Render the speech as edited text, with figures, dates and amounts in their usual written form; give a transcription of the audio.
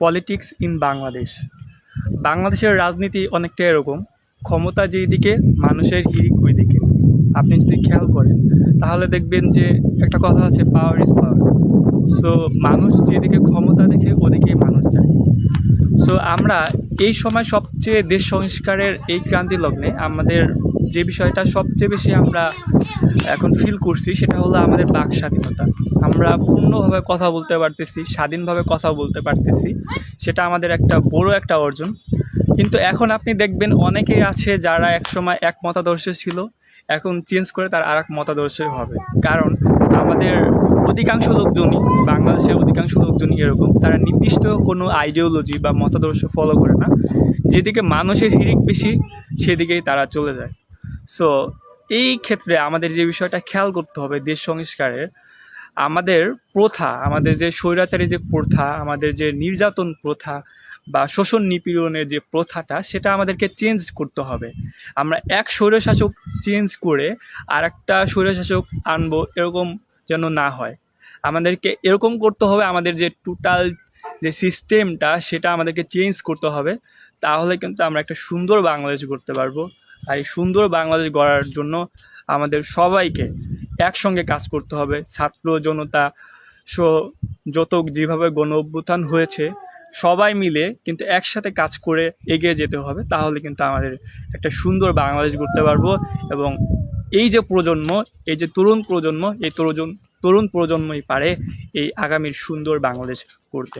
Politics in Bangladesh. বাংলাদেশের রাজনীতি অনেকটা এরকম, ক্ষমতা যেদিকে মানুষের হিড়িক ওই দিকে। আপনি যদি খেয়াল করেন তাহলে দেখবেন যে একটা কথা আছে, পাওয়ার ইজ পাওয়ার। সো মানুষ যেদিকে ক্ষমতা দেখে ওদিকেই মানুষ যায়। সো আমরা এই সময় সবচেয়ে দেশ সংস্কারের এই ক্রান্তি লগ্নে আমাদের যে বিষয়টা সবচেয়ে বেশি আমরা এখন ফিল করছি সেটা হলো আমাদের বাক স্বাধীনতা। আমরা পূর্ণভাবে কথা বলতে পারতেছি, স্বাধীনভাবে কথা বলতে পারতেছি, সেটা আমাদের একটা বড় একটা অর্জন। কিন্তু এখন আপনি দেখবেন অনেকেই আছে যারা একসময় এক মতাদর্শে ছিল, এখন চেঞ্জ করে তার আর এক মতাদর্শে হবে। কারণ আমাদের অধিকাংশ লোকজনই, বাংলাদেশের অধিকাংশ লোকজনই এরকম, তারা নির্দিষ্ট কোনো আইডিওলজি বা মতাদর্শ ফলো করে না, যেদিকে মানুষের হিড়িক বেশি সেদিকেই তারা চলে যায়। সো এই ক্ষেত্রে আমাদের যে বিষয়টা খেয়াল করতে হবে দেশ সংস্কারের, আমাদের প্রথা, আমাদের যে স্বৈরাচারী যে প্রথা, আমাদের যে নির্যাতন প্রথা বা শোষণ নিপীড়নের যে প্রথাটা, সেটা আমাদেরকে চেঞ্জ করতে হবে। আমরা এক স্বৈরশাসক চেঞ্জ করে আর একটা স্বৈরশাসক আনবো, এরকম যেন না হয়। আমাদেরকে এরকম করতে হবে, আমাদের যে টোটাল যে সিস্টেমটা সেটা আমাদেরকে চেঞ্জ করতে হবে। তাহলে কিন্তু আমরা একটা সুন্দর বাংলাদেশ গড়তে পারবো। আর এই সুন্দর বাংলাদেশ গড়ার জন্য আমাদের সবাইকে একসঙ্গে কাজ করতে হবে। ছাত্র জনতা যত যেভাবে গণ অভ্যুত্থান হয়েছে, সবাই মিলে কিন্তু একসাথে কাজ করে এগিয়ে যেতে হবে। তাহলে কিন্তু আমাদের একটা সুন্দর বাংলাদেশ গড়তে পারবো। এবং এই যে প্রজন্ম, এই যে তরুণ প্রজন্ম, এই তরুণ প্রজন্মই পারে এই আগামীর সুন্দর বাংলাদেশ করতে।